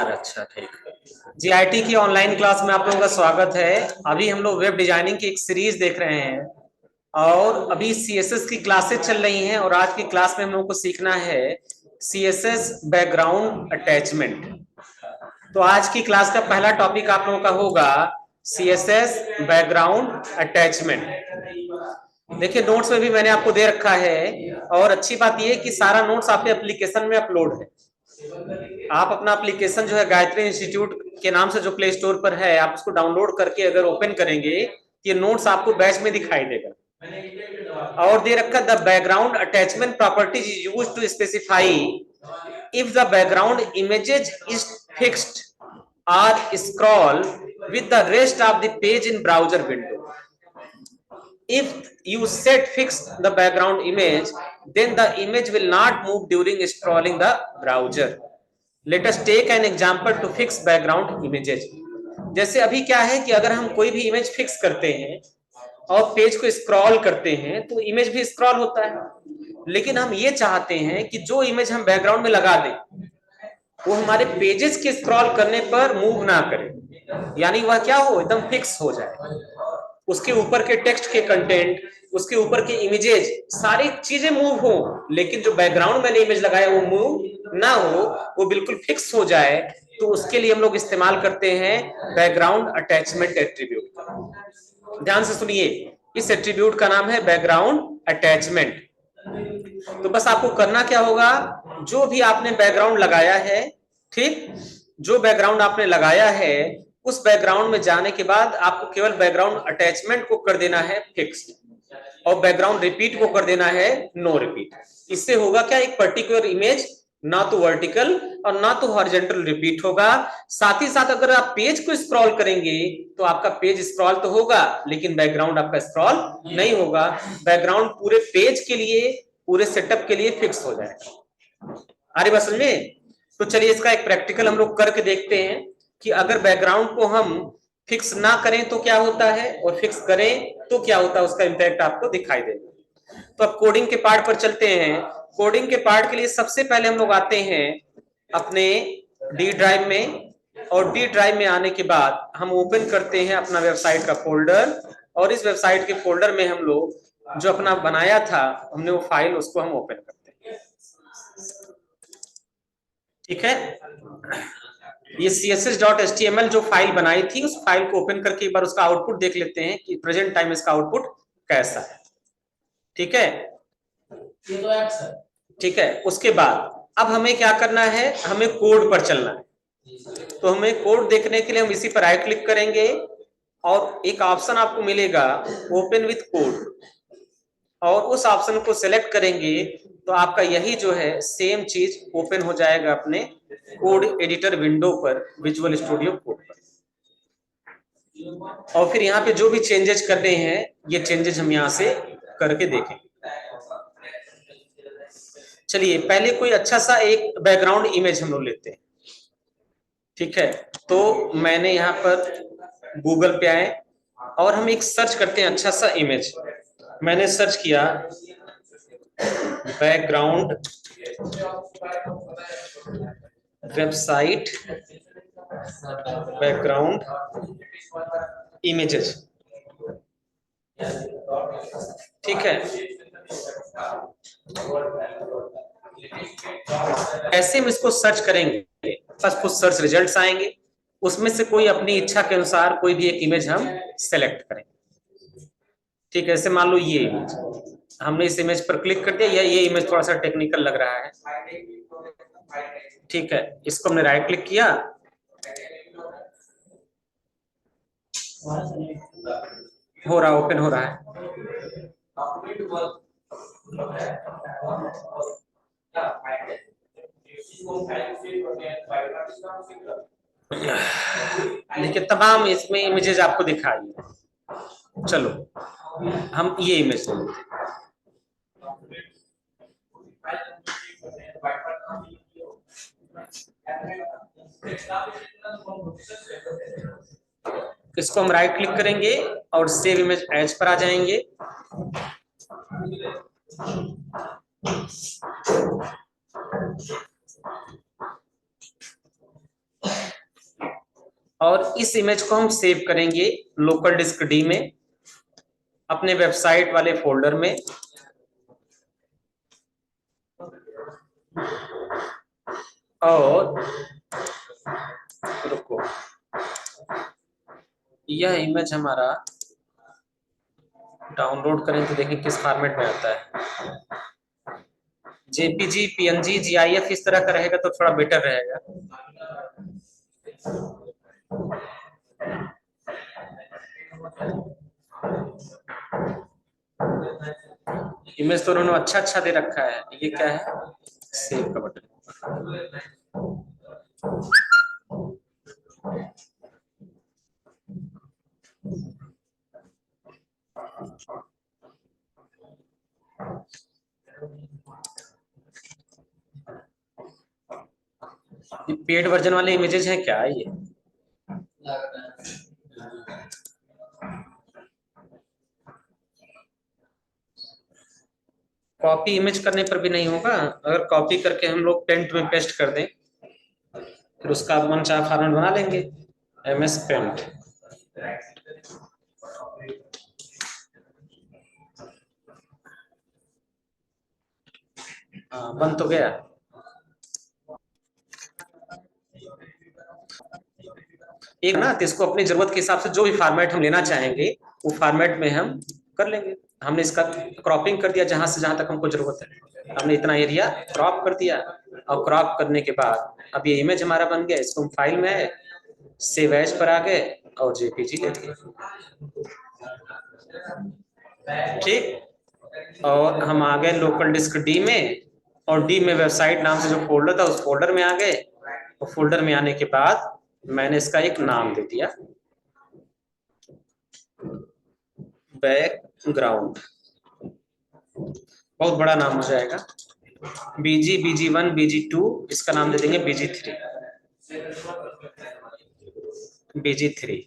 अच्छा ठीक है। जीआईटी की ऑनलाइन क्लास में आप लोगों का स्वागत है। अभी हम लोग वेब डिजाइनिंग की एक सीरीज देख रहे हैं और अभी सीएसएस की क्लासेस चल रही हैं और आज की क्लास में हम लोगों को सीखना है सीएसएस बैकग्राउंड अटैचमेंट। तो आज की क्लास का पहला टॉपिक आप लोगों का होगा सीएसएस बैकग्राउंड अटैचमेंट। देखिए नोट्स में भी मैंने आपको दे रखा है और अच्छी बात यह है कि सारा नोट्स आपके एप्लीकेशन में अपलोड है। आप अपना एप्लीकेशन जो है गायत्री इंस्टीट्यूट के नाम से जो प्ले स्टोर पर है, आप उसको डाउनलोड करके अगर ओपन करेंगे ये नोट्स आपको बैच में दिखाई देगा। और दे रखा the background attachment properties is used to specify if the background images is fixed और scroll with the rest of the page in browser window. If you set fixed the background image, then the image will not move during scrolling the browser. Let us take an example to fix background images. जैसे अभी क्या है कि अगर हम कोई भी image fix करते हैं और पेज को स्क्रॉल करते हैं तो इमेज भी स्क्रॉल होता है, लेकिन हम ये चाहते हैं कि जो इमेज हम बैकग्राउंड में लगा दें वो हमारे पेजेस के स्क्रॉल करने पर मूव ना करे, यानी वह क्या हो, एकदम फिक्स हो जाए। उसके ऊपर के टेक्स्ट के कंटेंट, उसके ऊपर के इमेजेस, सारी चीजें मूव हो, लेकिन जो बैकग्राउंड मैंने इमेज लगाया वो मूव ना हो, वो बिल्कुल फिक्स हो जाए। तो उसके लिए हम लोग इस्तेमाल करते हैं बैकग्राउंड अटैचमेंट एट्रीब्यूट। ध्यान से सुनिए, इस एट्रीब्यूट का नाम है बैकग्राउंड अटैचमेंट। तो बस आपको करना क्या होगा, जो भी आपने बैकग्राउंड लगाया है, ठीक, जो बैकग्राउंड आपने लगाया है उस बैकग्राउंड में जाने के बाद आपको केवल बैकग्राउंड अटैचमेंट को कर देना है फिक्स और बैकग्राउंड रिपीट को कर देना है नो रिपीट। इससे होगा क्या, एक पर्टिकुलर इमेज ना तो वर्टिकल और ना तो हॉरिजॉन्टल रिपीट होगा। साथ ही साथ अगर आप पेज को स्क्रॉल करेंगे तो आपका पेज स्क्रॉल तो होगा लेकिन बैकग्राउंड आपका स्क्रॉल नहीं होगा। बैकग्राउंड पूरे पेज के लिए, पूरे सेटअप के लिए फिक्स हो जाएगा। आ रही बात समझ में? तो चलिए इसका एक प्रैक्टिकल हम लोग करके देखते हैं कि अगर बैकग्राउंड को हम फिक्स ना करें तो क्या होता है और फिक्स करें तो क्या होता है, उसका इंपैक्ट आपको दिखाई देगा। तो अब कोडिंग के पार्ट पर चलते हैं। कोडिंग के पार्ट के लिए सबसे पहले हम लोग आते हैं अपने डी ड्राइव में, और डी ड्राइव में आने के बाद हम ओपन करते हैं अपना वेबसाइट का फोल्डर, और इस वेबसाइट के फोल्डर में हम लोग जो अपना बनाया था हमने वो फाइल, उसको हम ओपन करते हैं। ठीक है, ये css.html जो फाइल बनाई थी उस फाइल को ओपन करके एक बार उसका आउटपुट देख लेते हैं कि प्रेजेंट टाइम इसका आउटपुट कैसा है। ठीक है, ये तो ऐप्स है। ठीक है, उसके बाद अब हमें क्या करना है, हमें कोड पर चलना है। तो हमें कोड देखने के लिए हम इसी पर राइट क्लिक करेंगे और एक ऑप्शन आपको मिलेगा ओपन विथ कोड, और उस ऑप्शन को सिलेक्ट करेंगे तो आपका यही जो है सेम चीज ओपन हो जाएगा अपने कोड एडिटर विंडो पर, विजुअल स्टूडियो कोड पर। और फिर यहाँ पे जो भी चेंजेस करने हैं ये चेंजेस हम यहाँ से करके देखेंगे। चलिए पहले कोई अच्छा सा एक बैकग्राउंड इमेज हम लोग लेते हैं। ठीक है, तो मैंने यहाँ पर गूगल पे आए और हम एक सर्च करते हैं अच्छा सा इमेज। मैंने सर्च किया बैकग्राउंड वेबसाइट बैकग्राउंड इमेजेस। ठीक है, ऐसे में इसको सर्च करेंगे, बस कुछ सर्च रिजल्ट्स आएंगे, उसमें से कोई अपनी इच्छा के अनुसार कोई भी एक इमेज हम सेलेक्ट करेंगे। ठीक है, ऐसे मान लो ये इमेज, हमने इस इमेज पर क्लिक कर दिया, ये इमेज थोड़ा सा टेक्निकल लग रहा है। ठीक है, इसको हमने राइट क्लिक किया, हो रहा, ओपन हो रहा है। देखिए तमाम इसमें इमेजेस आपको दिखाई। चलो हम ये इमेज ले लेते हैं। इसको हम राइट क्लिक करेंगे और सेव इमेज एज पर आ जाएंगे। और इस इमेज को हम सेव करेंगे लोकल डिस्क डी में अपने वेबसाइट वाले फोल्डर में। और रुको, यह इमेज हमारा डाउनलोड करें तो देखें किस फॉर्मेट में आता है। जेपीजी, पीएनजी, जीआईएफ इस तरह का रहेगा तो थोड़ा बेटर रहेगा। इमेज तो उन्होंने अच्छा अच्छा दे रखा है। ये क्या है? सेव का बटन। ये पेड वर्जन वाले इमेजेस हैं क्या ये? कॉपी इमेज करने पर भी नहीं होगा। अगर कॉपी करके हम लोग पेंट में पेस्ट कर दें फिर उसका मनचाहा फॉर्मेट बना लेंगे। MS paint. हाँ, बन तो गया। एक ना तो इसको अपनी जरूरत के हिसाब से जो भी फॉर्मेट हम लेना चाहेंगे वो फॉर्मेट में हम कर लेंगे। हमने इसका क्रॉपिंग कर दिया जहां से जहां तक हमको जरूरत है। हमने इतना एरिया क्रॉप कर दिया और क्रॉप करने के बाद अब ये इमेज हमारा बन गया। इसको हम फाइल में आए, सेव एज पर आ गए और जेपीजी ले लिए। ठीक, और हम आ गए लोकल डिस्क डी में और डी में वेबसाइट नाम से जो फोल्डर था उस फोल्डर में आ गए। और फोल्डर में आने के बाद मैंने इसका एक नाम दे दिया, बैकग्राउंड। बहुत बड़ा नाम हो जाएगा। BG, BG1, BG2, इसका नाम दे देंगे BG3। BG3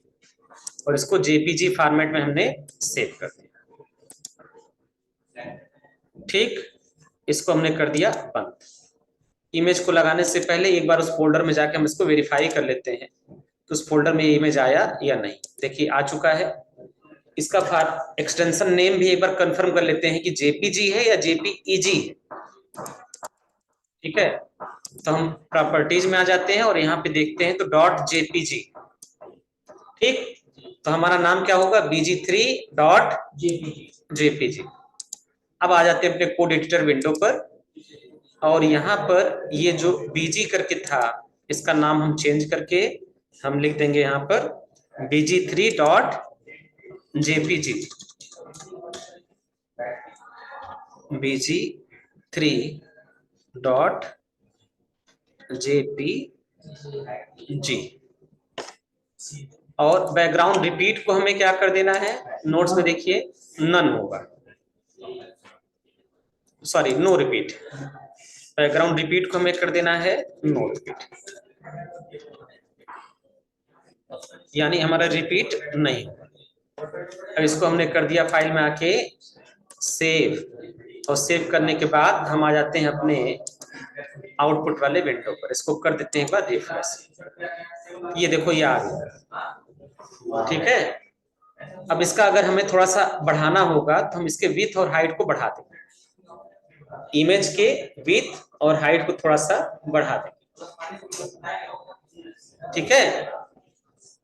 और इसको JPG फॉर्मेट में हमने सेव कर दिया। ठीक, इसको हमने कर दिया बंद। इमेज को लगाने से पहले एक बार उस फोल्डर में जाके हम इसको वेरीफाई कर लेते हैं कि उस फोल्डर में ये इमेज आया या नहीं। देखिए आ चुका है। इसका एक्सटेंशन नेम भी एक बार कंफर्म कर लेते हैं कि JPG है या JPEG है। ठीक है, तो हम प्रॉपर्टीज में आ जाते हैं और यहाँ पे देखते हैं तो .jpg। ठीक, तो हमारा नाम क्या होगा? BG3.jpg। अब आ जाते हैं अपने कोड एडिटर विंडो पर और यहाँ पर ये जो BG करके था इसका नाम हम चेंज करके हम लिख देंगे यहाँ पर BG3.jpg। BG3.jpg। और बैकग्राउंड रिपीट को हमें क्या कर देना है? नोट्स में देखिए नन होगा, sorry no repeat. Background repeat को हमें कर देना है नो रिपीट, यानी हमारा रिपीट नहीं होगा। अब इसको हमने कर दिया फाइल में आके सेव। और सेव करने के बाद हम आ जाते हैं अपने आउटपुट वाले विंडो पर। इसको कर देते हैं एक बार रिफ्रेश। ये देखो ये आ गया। ठीक है, अब इसका अगर हमें थोड़ा सा बढ़ाना होगा तो हम इसके विड्थ और हाइट को बढ़ा देंगे। इमेज के विड्थ और हाइट को थोड़ा सा बढ़ा देंगे। ठीक है,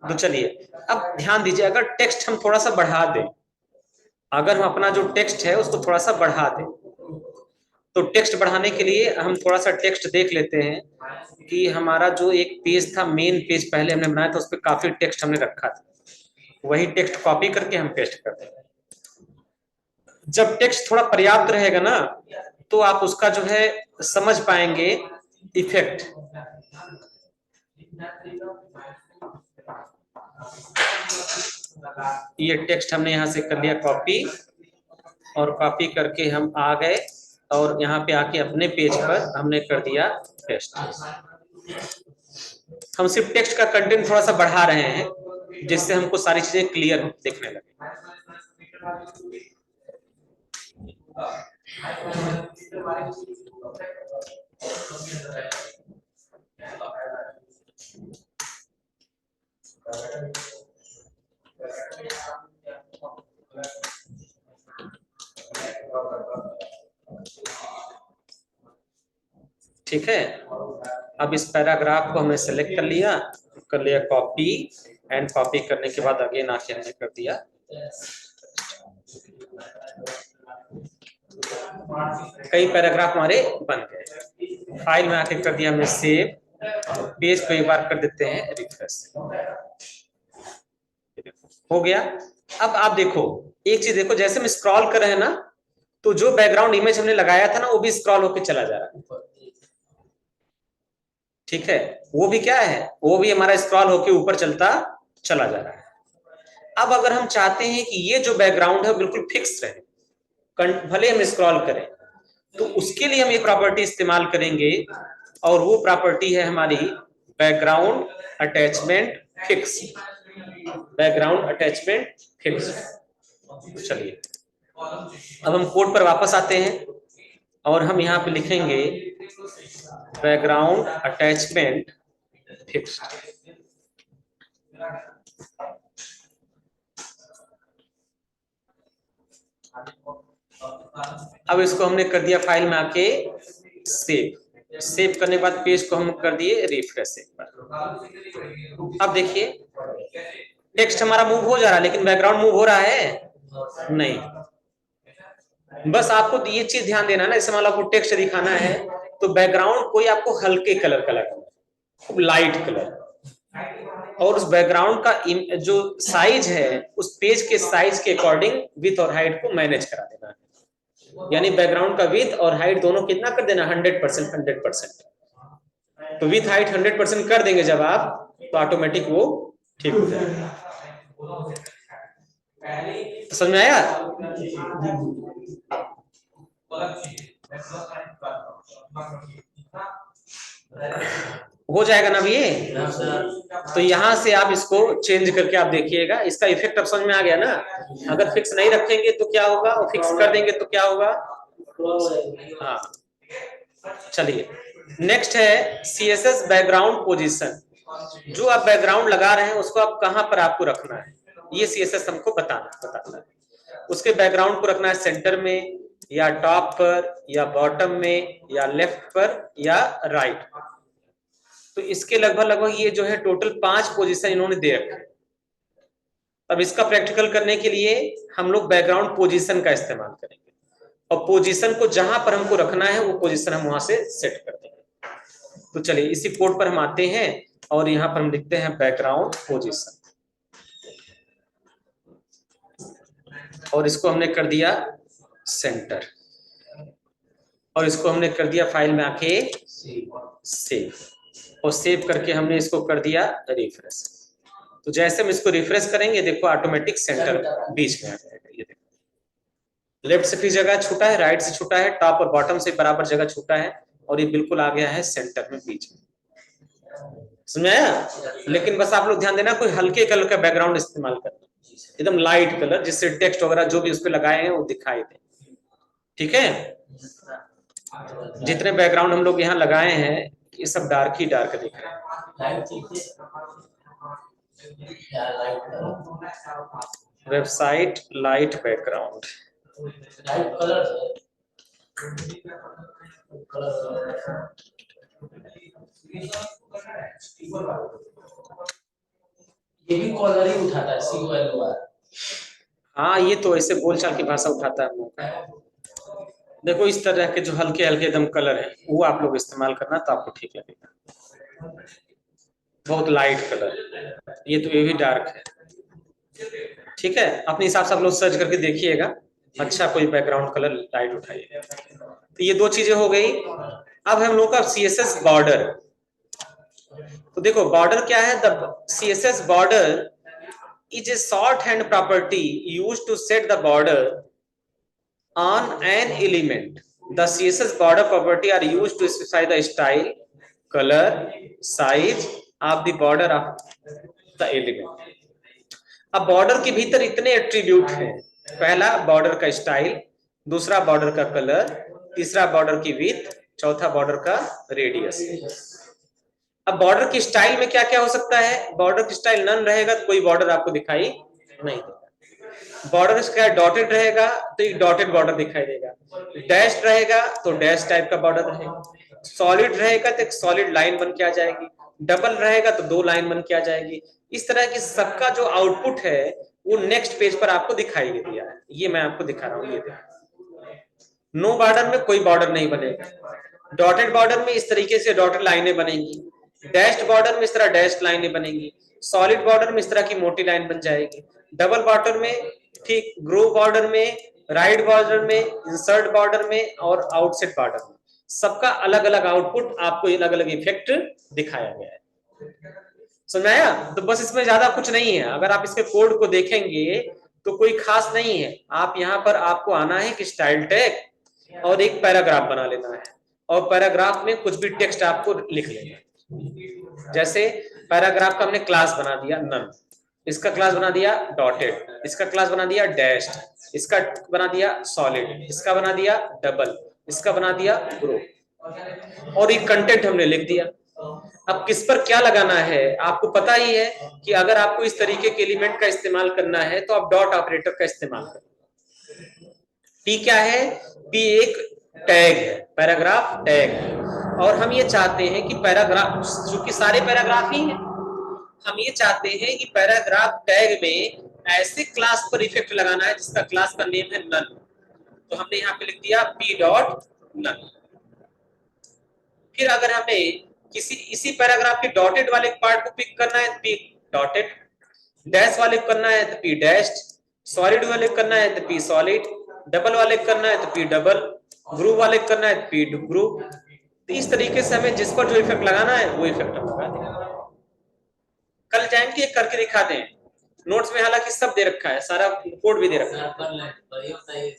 तो चलिए अब ध्यान दीजिए, अगर टेक्स्ट हम थोड़ा सा बढ़ा दें, अगर हम अपना जो टेक्स्ट है उसको थोड़ा सा बढ़ा दें तो टेक्स्ट बढ़ाने के लिए हम थोड़ा सा टेक्स्ट देख लेते हैं कि हमारा जो एक पेज था, मेन पेज पहले हमने बनाया था, उस पर काफी टेक्स्ट हमने रखा था। वही टेक्स्ट कॉपी करके हम पेस्ट कर देंगे। जब टेक्स्ट थोड़ा पर्याप्त रहेगा ना तो आप उसका जो है समझ पाएंगे इफेक्ट। ये टेक्स्ट हमने यहां से कर लिया कॉपी और कॉपी करके हम आ गए और यहाँ पे आके अपने पेज पर हमने कर दिया पेस्ट। हम सिर्फ टेक्स्ट का कंटेंट थोड़ा सा बढ़ा रहे हैं जिससे हमको सारी चीजें क्लियर दिखने लगे। ठीक है, अब इस पैराग्राफ को हमने सेलेक्ट कर लिया कॉपी, एंड कॉपी करने के बाद अगेन आके हमने कर दिया कई पैराग्राफ हमारे बन गए। फाइल में आके कर दिया हमने सेव, पेज को एक बार कर देते हैं रिफ्रेश, हो गया। अब आप देखो एक चीज देखो, जैसे हम स्क्रॉल कर रहे हैं ना, तो जो बैकग्राउंड इमेज हमने लगाया था ना वो भी स्क्रॉल होकर चला जा रहा है। ठीक है, वो भी क्या है, वो भी हमारा स्क्रॉल होकर ऊपर चलता चला जा रहा है। अब अगर हम चाहते हैं कि ये जो बैकग्राउंड है बिल्कुल फिक्स रहे, भले हम स्क्रॉल करें, तो उसके लिए हम ये प्रॉपर्टी इस्तेमाल करेंगे, और वो प्रॉपर्टी है हमारी background attachment fix. Background attachment fix. चलिए अब हम कोड पर वापस आते हैं और हम यहाँ पे लिखेंगे बैकग्राउंड अटैचमेंट फिक्स्ड। अब इसको हमने कर दिया फाइल में आके सेव करने के बाद पेज को हम कर दिए रिफ्रेश एक बार। अब देखिए टेक्स्ट हमारा मूव हो जा रहा है, लेकिन बैकग्राउंड मूव हो रहा है नहीं। बस आपको ये चीज ध्यान देना ना, इसमें आपको टेक्स्ट दिखाना है तो बैकग्राउंड कोई आपको हल्के कलर का लगाना है, खूब लाइट कलर, और उस बैकग्राउंड का जो साइज है उस पेज के साइज के अकॉर्डिंग विड्थ और हाइट को मैनेज करा देना है। यानी बैकग्राउंड का विड्थ और हाइट दोनों कितना कर देना, 100%। 100%। तो विड्थ हाइट 100% कर देंगे जब आप, तो ऑटोमेटिक वो ठीक हो जाएगा। समझ में आया? हो जाएगा ना ये। तो यहां से आप इसको चेंज करके आप देखिएगा, इसका इफेक्ट अब समझ में आ गया ना। अगर फिक्स नहीं रखेंगे तो क्या होगा, और फिक्स कर देंगे तो क्या होगा। हाँ चलिए नेक्स्ट है CSS बैकग्राउंड पोजीशन। जो आप बैकग्राउंड लगा रहे हैं उसको आप कहां पर आपको रखना है, ये CSS हमको बताता है। उसके बैकग्राउंड को रखना है सेंटर में, या टॉप पर, या बॉटम में, या लेफ्ट पर, या राइट पर। तो इसके लगभग ये जो है टोटल 5 पोजीशन इन्होंने दे रखे हैं। अब इसका प्रैक्टिकल करने के लिए हम लोग बैकग्राउंड पोजीशन का इस्तेमाल करेंगे, और पोजीशन को जहां पर हमको रखना है वो पोजीशन हम वहां से सेट कर देंगे। तो चलिए इसी कोड पर हम आते हैं और यहाँ पर हम लिखते हैं बैकग्राउंड पोजीशन, और इसको हमने कर दिया सेंटर, और इसको हमने कर दिया फाइल में आके सेव, और सेव करके हमने इसको कर दिया रिफ्रेश। तो जैसे हम इसको रिफ्रेश करेंगे देखो ऑटोमेटिक सेंटर बीच में आ जाएगा। ये देखो लेफ्ट से फिर जगह छूटा है, राइट से छूटा है, टॉप और बॉटम से बराबर जगह छूटा है, और ये बिल्कुल आ गया है सेंटर में बीच में। समझ में आया? लेकिन बस आप लोग ध्यान देना कोई हल्के कलर का बैकग्राउंड इस्तेमाल करना, एकदम लाइट कलर, जिससे टेक्स्ट वगैरह जो भी उस पर लगाए हैं वो दिखाई दे। ठीक है, जितने बैकग्राउंड हम लोग यहाँ लगाए हैं ये सब डार्क ही डार्क दिख रहे हैं। वेबसाइट लाइट बैकग्राउंड, ये भी कॉलर ही उठाता है, COLOR। हाँ ये तो ऐसे बोलचाल की भाषा उठाता है हम लोग। देखो इस तरह के जो हल्के हल्के एकदम कलर है वो आप लोग इस्तेमाल करना तो आपको ठीक लगेगा। बहुत लाइट कलर, ये तो ये भी डार्क है। ठीक है, अपने हिसाब से आप लोग सर्च करके देखिएगा, अच्छा कोई बैकग्राउंड कलर लाइट उठाइएगा। तो ये 2 चीजें हो गई। अब हम लोग का CSS बॉर्डर। तो देखो बॉर्डर क्या है, the CSS border is a shorthand property used to set the border on an element. The CSS border property are used to specify the style, color, size of the border of the element. अब border के भीतर इतने attribute हैं, पहला border का style, दूसरा border का colour, तीसरा बॉर्डर की विड्थ, चौथा बॉर्डर का रेडियस। अब बॉर्डर की स्टाइल में क्या क्या हो सकता है, बॉर्डर की स्टाइल नन रहेगा तो कोई बॉर्डर आपको दिखाई नहीं देगा, बॉर्डर इसका डॉटेड रहेगा तो एक डॉटेड बॉर्डर दिखाई देगा, डैश रहेगा तो डैश टाइप का बॉर्डर रहेगा, सॉलिड रहेगा तो एक सॉलिड लाइन बन के आ जाएगी, डबल रहेगा तो दो लाइन बन के आ जाएगी। इस तरह की सबका जो आउटपुट है वो नेक्स्ट पेज पर आपको दिखाई दे दिया है, ये मैं आपको दिखा रहा हूँ, ये देखो। नो बॉर्डर में कोई बॉर्डर नहीं बनेगा, डॉटेड बॉर्डर में इस तरीके से डॉटेड लाइनें बनेंगी, डैश्ड बॉर्डर में इस तरह डैश्ड लाइनें बनेंगी, सॉलिड बॉर्डर में इस तरह की मोटी लाइन बन जाएगी, डबल बॉर्डर में ठीक, ग्रुप बॉर्डर में, राइट बॉर्डर में, इंसर्ट बॉर्डर में और आउटसेट बॉर्डर में, सबका अलग अलग आउटपुट आपको अलग अलग इफेक्ट दिखाया गया है। समझाया? तो बस इसमें ज्यादा कुछ नहीं है, अगर आप इसके कोड को देखेंगे तो कोई खास नहीं है, आप यहाँ पर आपको आना है कि स्टाइल टैग और एक पैराग्राफ बना लेना है, और पैराग्राफ में कुछ भी टेक्स्ट आपको लिख लेना है। जैसे पैराग्राफ का हमने क्लास बना दिया नन, इसका क्लास बना दिया डॉटेड, इसका क्लास बना दिया डैश्ड, इसका बना दिया सॉलिड, इसका बना दिया डबल, इसका बना दिया ग्रुप, और ये कंटेंट हमने लिख दिया। अब किस पर क्या लगाना है आपको पता ही है कि अगर आपको इस तरीके के एलिमेंट का इस्तेमाल करना है तो आप डॉट ऑपरेटर का इस्तेमाल करें। पी क्या है? पी एक टैग है, पैराग्राफ टैग है, और हम ये चाहते हैं कि पैराग्राफ, चूंकि सारे पैराग्राफ ही हैं, हम ये चाहते हैं कि पैराग्राफ टैग में ऐसे क्लास पर इफेक्ट लगाना है जिसका क्लास का नेम है नन, तो हमने यहाँ पे लिख दिया पी डॉट नन। फिर अगर हमें किसी इसी पैराग्राफ के डॉटेड वाले पार्ट को पिक करना है तो पी डॉटेड, डैश वाले करना है तो पी डैश्ड, सॉलिड वाले करना है तो पी सॉलिड, डबल वाले करना है तो पी डबल, ग्रुप वाले करना है तो पी ग्रुप। तो इस तरीके से हमें जिस पर जो इफेक्ट लगाना है वो इफेक्ट हम लगा देंगे। कल जाएंगे करके दिखा दें, नोट्स में हालांकि सब दे रखा है, सारा कोड भी दे रखा है।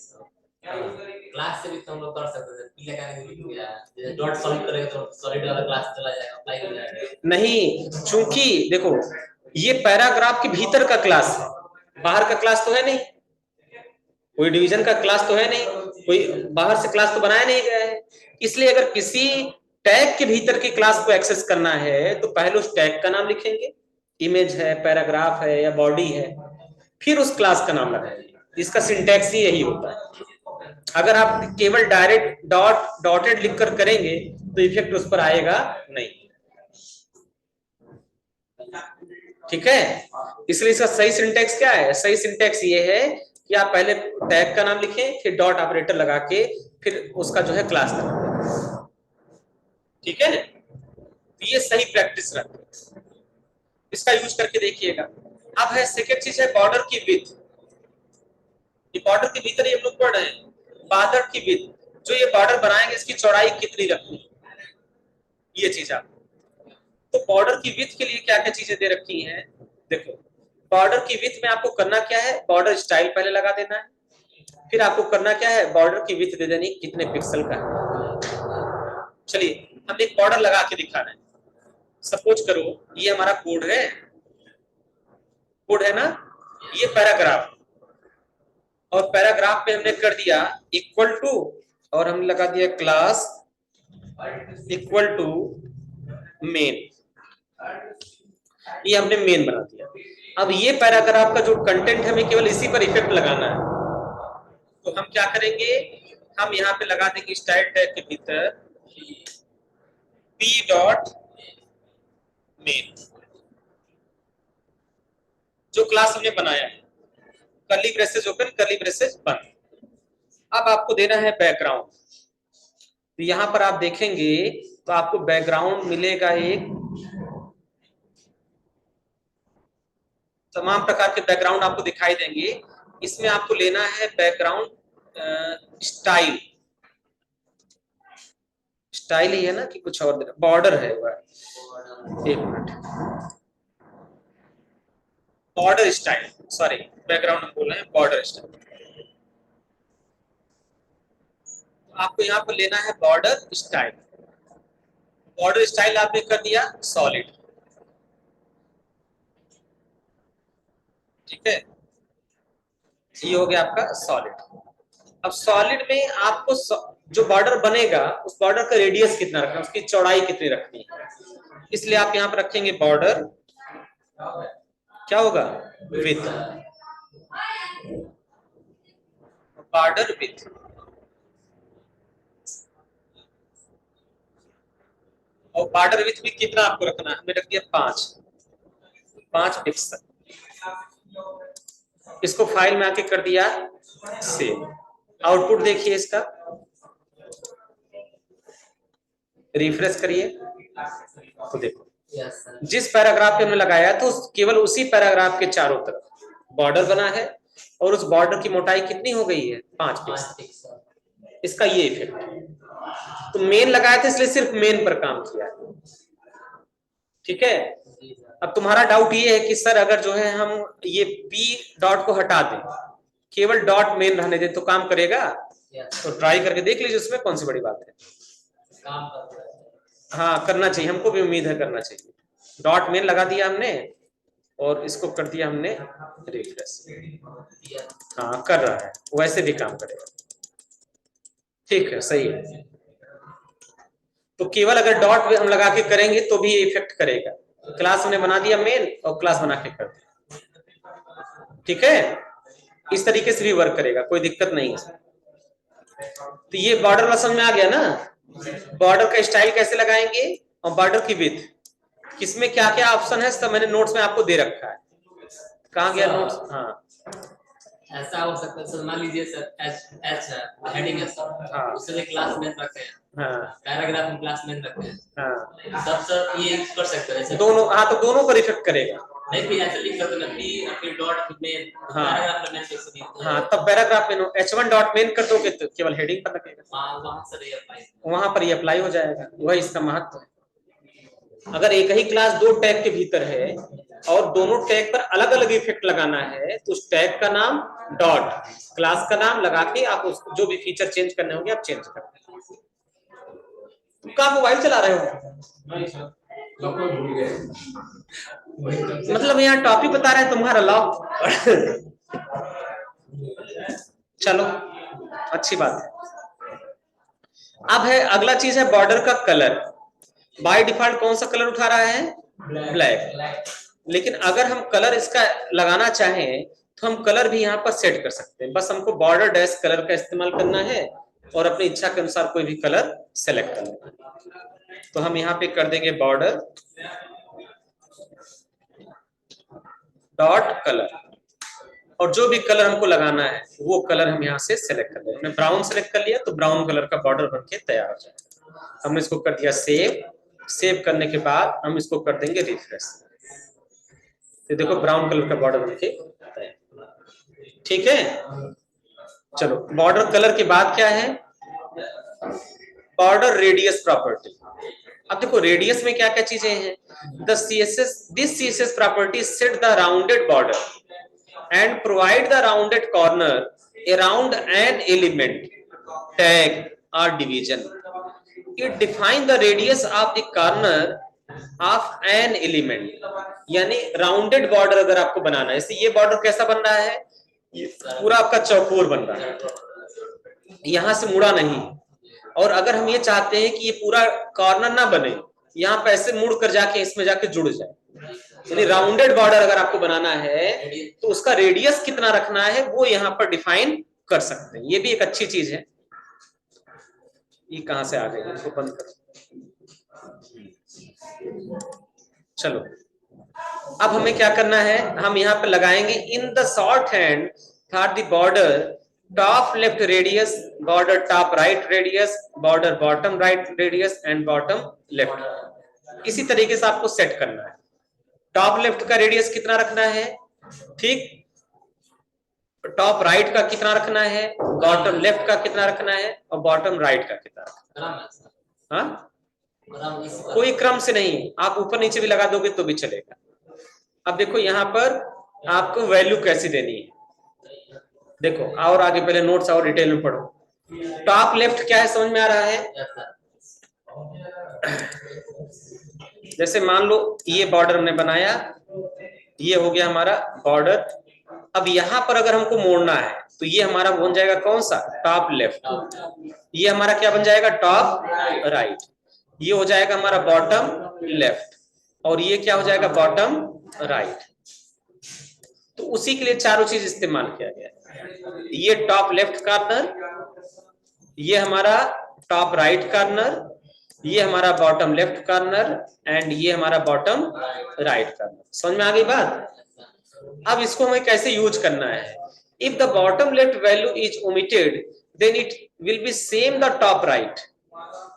क्लास से भी तो हम लोग कर सकते थे, पी लगाने के लिए जैसे डॉट सॉलिड करेंगे तो सॉलिड वाला क्लास चला जाएगा, अप्लाई हो जाएगा। नहीं, चूंकि देखो ये पैराग्राफ के भीतर का क्लास है, बाहर का क्लास तो है नहीं, कोई डिवीजन का क्लास तो है नहीं, कोई बाहर से क्लास तो बनाया नहीं गया है, इसलिए अगर किसी टैग के भीतर की क्लास को एक्सेस करना है तो पहले उस टैग का नाम लिखेंगे, इमेज है, पैराग्राफ है या बॉडी है, फिर उस क्लास का नाम लगाएंगे। इसका सिंटैक्स ही यही होता है। अगर आप केवल डायरेक्ट डॉटेड लिखकर करेंगे तो इफेक्ट उस पर आएगा नहीं, ठीक है? इसलिए इसका सही सिंटैक्स क्या है? सही सिंटैक्स ये है कि आप पहले टैग का नाम लिखें, फिर डॉट ऑपरेटर लगा के फिर उसका जो है क्लास का नाम लिखें, ठीक है? तो ये सही प्रैक्टिस रखते हैं, इसका यूज करके देखिएगा। अब है सेकेंड चीज है बॉर्डर की विड्थ। ये बॉर्डर के भीतर ये हम लोग पढ़ रहे हैं, बॉर्डर की विड्थ, जो ये बॉर्डर बनाएंगे इसकी चौड़ाई कितनी रखनी है, ये चीज आप। तो बॉर्डर की विड्थ के लिए क्या क्या चीजें दे रखी हैं, देखो बॉर्डर की विड्थ में आपको करना क्या है, बॉर्डर स्टाइल पहले लगा देना है, फिर आपको करना क्या है, बॉर्डर की विड्थ दे देनी कितने पिक्सल का है। चलिए हम एक बॉर्डर लगा के दिखा रहे हैं, सपोज करो ये हमारा कोड है, कोड है ना, ये पैराग्राफ, और पैराग्राफ में हमने कर दिया इक्वल टू, और हमने लगा दिया क्लास इक्वल टू मेन, ये हमने मेन बना दिया। अब ये पैराग्राफ का जो कंटेंट है हमें केवल इसी पर इफेक्ट लगाना है, तो हम क्या करेंगे, हम यहाँ पे लगा देंगे स्टाइल टैग के भीतर पी डॉट मेन, जो क्लास हमने बनाया है, curly braces open curly braces बंद। अब आपको देना है बैकग्राउंड, तो यहां पर आप देखेंगे तो आपको बैकग्राउंड मिलेगा, एक तमाम प्रकार के बैकग्राउंड आपको दिखाई देंगे। इसमें आपको लेना है बैकग्राउंड स्टाइल, स्टाइल ही है ना कि कुछ और बॉर्डर है, एक minute, border style, sorry background हम बोल रहे हैं बॉर्डर स्टाइल। आपको यहाँ पर लेना है बॉर्डर स्टाइल, बॉर्डर स्टाइल आपने कर दिया सॉलिड, ठीक है, ये हो गया आपका सॉलिड। अब सॉलिड में आपको जो बॉर्डर बनेगा उस बॉर्डर का रेडियस कितना रखना है, उसकी चौड़ाई कितनी रखनी है, इसलिए आप यहाँ पर रखेंगे बॉर्डर, क्या होगा, विथ, बॉर्डर विथ, और बॉर्डर विथ भी कितना आपको रखना है, हमने रख दिया 5 पिक्सल। इसको फाइल में आके कर दिया सेव। आउटपुट देखिए इसका, रिफ्रेश करिए तो देखो जिस पैराग्राफ पे हमने लगाया तो केवल उसी पैराग्राफ के चारों तरफ बॉर्डर बना है और उस बॉर्डर की मोटाई कितनी हो गई है, 5 पिक्सल। इसका ये इफेक्ट है। तो मेन लगाया था इसलिए सिर्फ मेन पर काम किया है, ठीक है। अब तुम्हारा डाउट ये है कि सर अगर जो है हम ये पी डॉट को हटा दें, केवल डॉट मेन रहने दें तो काम करेगा? तो ट्राई करके देख लीजिए, उसमें कौन सी बड़ी बात है, हाँ करना चाहिए, हमको भी उम्मीद है करना चाहिए। डॉट मेन लगा दिया हमने और इसको कर दिया हमने रिफ्रेश, हाँ कर रहा है, वैसे भी काम करेगा, ठीक है सही है। तो केवल अगर डॉट हम लगा के करेंगे तो भी ये इफेक्ट करेगा। क्लास हमने बना दिया मेन और क्लास बना के कर दिया, ठीक है। इस तरीके से भी वर्क करेगा, कोई दिक्कत नहीं है। तो ये बॉर्डर वाला समझ में आ गया ना, बॉर्डर का स्टाइल कैसे लगाएंगे और बॉर्डर की विड्थ, किसमें क्या क्या ऑप्शन है सब मैंने नोट्स में आपको दे रखा है। कहाँ गया नोट्स, हाँ ऐसा हो सकता है सर, मान लीजिए सर एच हेडिंग है सर, हाँ उससे क्लास में रखते हैं, हाँ पैराग्राफ में क्लास में रखते हैं, हाँ तब सर ये कर सकते हैं दोनों, हाँ तो दोनों पर इफेक्ट करेगा। नहीं फिर ऐसे लिख सकते हैं पी फिर डॉट में हाँ पैराग्राफ में से हाँ तब पैराग्राफ में H1 डॉट मेन कर दोगे तो केवल हेडिंग पर लगेगा, वहां से ये अप्लाई, वहां पर ये अप्लाई हो जाएगा, वही इसका महत्व है। अगर एक ही क्लास 2 टैग के भीतर है और दोनों टैग पर अलग अलग इफेक्ट लगाना है तो उस टैग का नाम डॉट, क्लास का नाम लगा के आप उसको जो भी फीचर चेंज करने होंगे आप चेंज कर दें। तुम कहाँ मोबाइल चला रहे हो? मतलब यहाँ टॉपिक बता रहे हैं तुम्हारा लॉक चलो अच्छी बात है। अब है अगला चीज है बॉर्डर का कलर। बाय डिफॉल्ट कौन सा कलर उठा रहा है, ब्लैक। लेकिन अगर हम कलर इसका लगाना चाहें तो हम कलर भी यहाँ पर सेट कर सकते हैं, बस हमको बॉर्डर डैश कलर का इस्तेमाल करना है और अपनी इच्छा के अनुसार कोई भी कलर सेलेक्ट करना है। तो हम यहाँ पे कर देंगे बॉर्डर डॉट कलर और जो भी कलर हमको लगाना है वो कलर हम यहाँ से सेलेक्ट कर देंगे। हमने ब्राउन सेलेक्ट कर लिया तो ब्राउन कलर का बॉर्डर बनके तैयार हो जाएगा। हमने इसको कर दिया सेव, सेव करने के बाद हम इसको कर देंगे रिफ्रेश, तो देखो ब्राउन कलर का बॉर्डर बनके तैयार, ठीक है। चलो बॉर्डर कलर के बाद क्या है, बॉर्डर रेडियस प्रॉपर्टी। अब देखो रेडियस में क्या क्या चीजें हैं, this CSS property set the rounded border and provide the rounded corner around an element, tag or division. It define the radius of the corner of an element. यानी rounded border अगर आपको बनाना है, इससे ये बॉर्डर कैसा बन रहा है, ये पूरा आपका चौकोर बन रहा है, यहां से मुड़ा नहीं। और अगर हम ये चाहते हैं कि ये पूरा कॉर्नर ना बने, यहाँ पे ऐसे मुड़ कर जाके इसमें जाके जुड़ जाए, यानी राउंडेड बॉर्डर अगर आपको बनाना है तो उसका रेडियस कितना रखना है वो यहाँ पर डिफाइन कर सकते हैं। ये भी एक अच्छी चीज है। ये कहां से आ गई, इसको बंद करो। चलो अब हमें क्या करना है, हम यहाँ पर लगाएंगे in the short hand for the border top left radius, border top right radius, border bottom right radius and bottom left. इसी तरीके से आपको सेट करना है। टॉप लेफ्ट का रेडियस कितना रखना है, ठीक, टॉप राइट का कितना रखना है, बॉटम लेफ्ट का कितना रखना है और बॉटम राइट का कितना रखना है। हाँ कोई क्रम से नहीं, आप ऊपर नीचे भी लगा दोगे तो भी चलेगा। अब देखो यहाँ पर आपको वैल्यू कैसी देनी है, देखो और आगे पहले नोट्स और डिटेल में पढ़ो। टॉप लेफ्ट क्या है समझ में आ रहा है, जैसे मान लो ये बॉर्डर हमने बनाया, ये हो गया हमारा बॉर्डर अब यहाँ पर अगर हमको मोड़ना है तो ये हमारा बन जाएगा कौन सा, टॉप लेफ्ट, ये हमारा क्या बन जाएगा, टॉप राइट, ये हो जाएगा हमारा बॉटम लेफ्ट, और ये क्या हो जाएगा, बॉटम राइट। तो उसी के लिए चारों चीज इस्तेमाल किया गया। ये टॉप लेफ्ट कॉर्नर, ये हमारा टॉप राइट कॉर्नर, ये हमारा बॉटम लेफ्ट कॉर्नर, एंड ये हमारा बॉटम राइट कॉर्नर। समझ में आ गई बात? अब इसको हमें कैसे यूज करना है। If the bottom left value is omitted then it will be same the top right,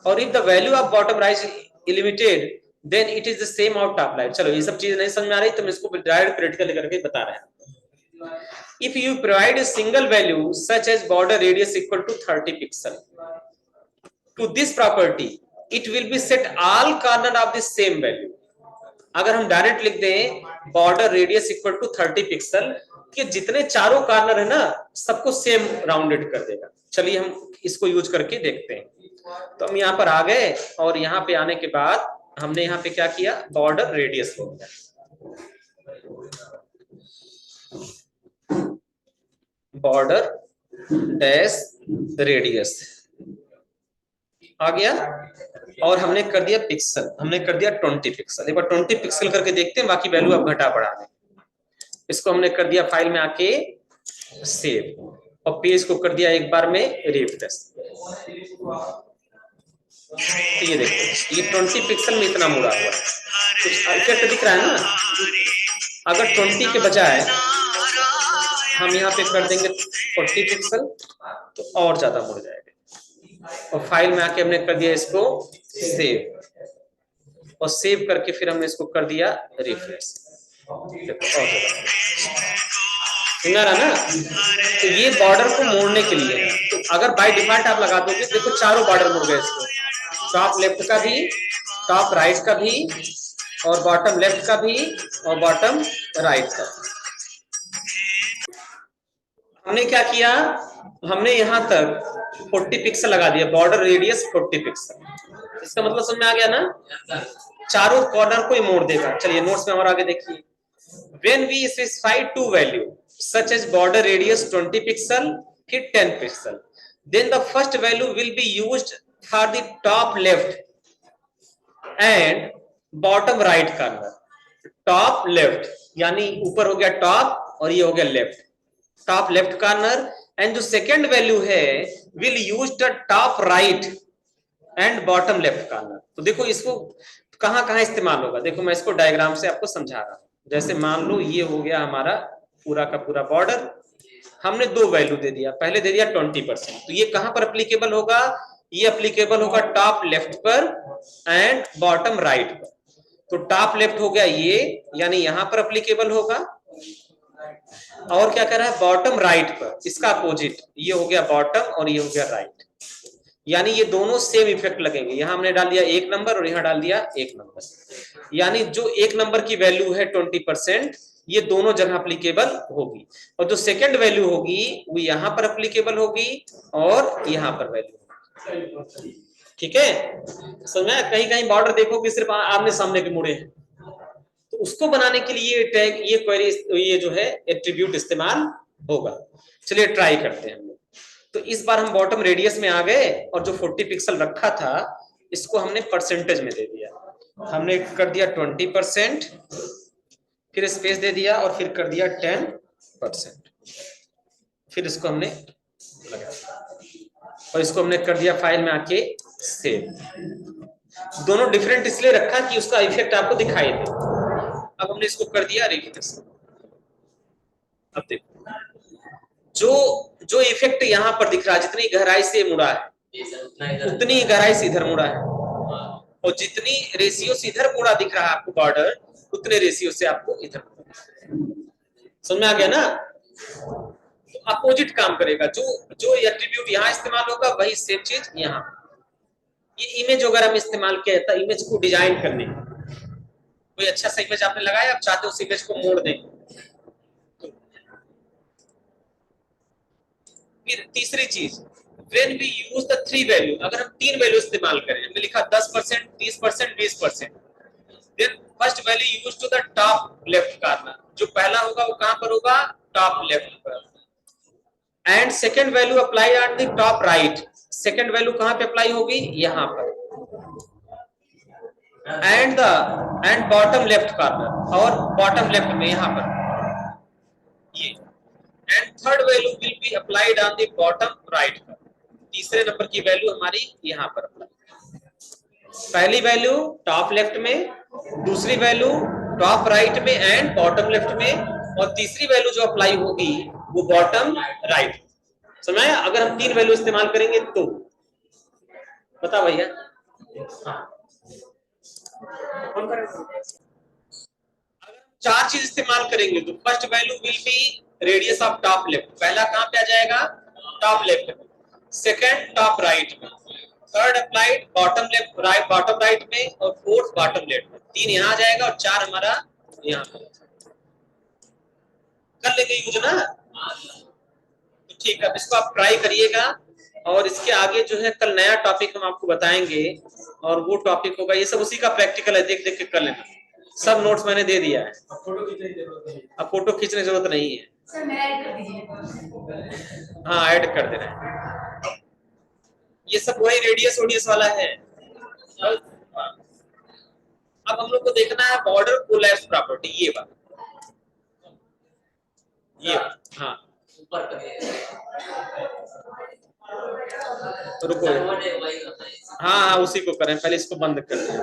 और if the value of bottom right eliminated then it is the same of top right. चलो ये सब चीजें नहीं समझ में आ रही तो मैं इसको डायरेक्ट प्रैक्टिकल करके बता रहे हैं। If you provide a single value such as border radius equal to 30 pixel to this property, it will be set all corner of the same value. अगर हम डायरेक्ट लिख दें border radius equal to 30 pixel, कि जितने चारों corner है ना सबको सेम राउंडेड कर देगा। चलिए हम इसको यूज करके देखते हैं। तो हम यहाँ पर आ गए और यहाँ पे आने के बाद हमने यहाँ पे क्या किया, बॉर्डर रेडियस लिख दिया, बॉर्डर डैश रेडियस आ गया, और हमने कर दिया पिक्सल, हमने कर दिया 20 पिक्सल। एक बार 20 पिक्सल करके देखते हैं, बाकी वैल्यू आप घटा बढ़ा दें। इसको हमने कर दिया फाइल में आके सेव, और पेज को कर दिया एक बार में रिफ्रेश। तो ये देखो ये 20 पिक्सल में इतना मुड़ा हुआ है, कुछ इफेक्ट दिख रहा है ना। अगर 20 के बजाय हम यहाँ पे कर देंगे 40 पिक्सल तो और ज्यादा मुड़ जाएगा। और फाइल में आके हमने कर दिया इसको सेव, और सेव करके फिर हमने इसको कर दिया रिफ्रेश। देखो और ज्यादा ना। तो ये बॉर्डर को मोड़ने के लिए है। तो अगर बाय डिफॉल्ट आप लगा दोगे, देखो चारों बॉर्डर मुड़ गए इसको, टॉप लेफ्ट का भी, टॉप राइट का भी, और बॉटम लेफ्ट का भी, और बॉटम राइट का। हमने क्या किया, हमने यहां तक 40 पिक्सल लगा दिया, बॉर्डर रेडियस 40 पिक्सल। इसका मतलब समझ में आ गया ना, चारों कॉर्नर को ही मोड़ देगा। चलिए नोट्स में हमारा आगे देखिए, when we specify two value such as border radius 20 pixel फिर 10 pixel, then the first value will be used for the top left and bottom right corner। Top left यानी ऊपर हो गया टॉप और ये हो गया left, top left corner, and जो सेकेंड वैल्यू है will use the top right and bottom left corner. तो देखो इसको कहां कहां इस्तेमाल होगा, देखो मैं इसको डायग्राम से आपको समझा रहा हूं। जैसे मान लो ये हो गया हमारा पूरा का पूरा बॉर्डर, हमने दो वैल्यू दे दिया, पहले दे दिया 20%, तो ये कहां पर एप्लीकेबल होगा, ये एप्लीकेबल होगा टॉप लेफ्ट पर एंड बॉटम राइट पर। तो टॉप लेफ्ट हो गया ये, यानी यहां पर एप्लीकेबल होगा, और क्या कर रहा है बॉटम राइट पर, इसका अपोजिट, ये हो गया बॉटम और ये हो गया राइट, यानी ये दोनों सेम इफेक्ट लगेंगे। यहां हमने डाल दिया 1 नंबर और यहां डाल दिया 1 नंबर, यानी जो 1 नंबर की वैल्यू है 20% ये दोनों जगह एप्लीकेबल होगी, और जो सेकंड वैल्यू होगी वो यहां पर एप्लीकेबल होगी और यहां पर वैल्यू होगी। ठीक है, समझ में? कहीं कहीं बॉर्डर देखो कि सिर्फ आमने सामने के मुड़े हैं, तो उसको बनाने के लिए ये टैग, ये क्वेरी, ये जो है एट्रीब्यूट इस्तेमाल होगा। चलिए ट्राई करते हैं हम लोग। तो इस बार हम बॉटम रेडियस में आ गए और जो 40 पिक्सल रखा था इसको हमने परसेंटेज में दे दिया, हमने कर दिया 20%, फिर स्पेस दे दिया और फिर कर दिया 10%, फिर इसको हमने लगा और इसको हमने कर दिया फाइल में आके सेव। दोनों डिफरेंट इसलिए रखा कि उसका इफेक्ट आपको दिखाई दे। अब हमने इसको कर दिया रिफ्रेश। अब देखो जो इफेक्ट यहाँ पर दिख रहा है, जितनी गहराई से मुड़ा है उतनी गहराई से इधर मुड़ा है, और जितनी रेशियो से इधर मुड़ा दिख रहा है आपको बॉर्डर, उतने रेशियो से आपको इधर। समझ में आ गया ना? तो अपोजिट काम करेगा, जो एट्रीब्यूट यहाँ इस्तेमाल होगा वही सेम चीज यहाँ। ये इमेज वगैरह में इस्तेमाल किया जाता है, इमेज को डिजाइन करने। कोई अच्छा सा इमेज आपने लगाया, आप चाहते हो उस इमेज को मोड़ दें। फिर तीसरी चीज, when we use the 3 value, अगर हम 3 वैल्यू इस्तेमाल करें, हमने लिखा 10%, 30%, 20%, then first value used to the top left corner, जो पहला होगा वो कहां पर होगा, टॉप लेफ्ट पर, and second value apply on the top right. Second value कहां पे अप्लाई होगी, यहां पर, एंड बॉटम लेफ्ट कॉर्नर, और बॉटम लेफ्ट में यहां पर ये, and third value will be applied on the bottom right. तीसरे नंबर की वैल्यू हमारी यहां पर अप्लाई, पहली वैल्यू टॉप लेफ्ट में, दूसरी वैल्यू टॉप राइट में एंड बॉटम लेफ्ट में, और तीसरी वैल्यू जो अप्लाई होगी वो बॉटम राइट। समझ, अगर हम 3 वैल्यू इस्तेमाल करेंगे तो बता भैया। अगर 4 चीज इस्तेमाल करेंगे तो first value will be radius of top left, पहला कहां पे आ जाएगा, टॉप लेफ्ट में, सेकंड टॉप राइट में, third applied bottom left right, bottom right में, और फोर्थ बॉटम लेफ्ट में। 3 यहां आ जाएगा और 4 हमारा यहां पर। कर लेंगे यूज ना, तो ठीक है, अब इसको आप ट्राई करिएगा, और इसके आगे जो है कल नया टॉपिक हम आपको बताएंगे, और वो टॉपिक होगा, ये सब उसी का प्रैक्टिकल है, देख देख के कर लेना। सब नोट्स मैंने दे दिया है, अब फोटो खींचने की जरूरत नहीं है। सर मेरा ऐड कर दीजिए। हाँ ऐड कर दे रहे हैं, ये सब वही रेडियस ओडियस वाला है। अब हम लोग को देखना है बॉर्डर कोलैप्स प्रॉपर्टी, ये बात, ये हाँ ऊपर करिए, रुको, हाँ हाँ उसी को करें, पहले इसको बंद कर दें।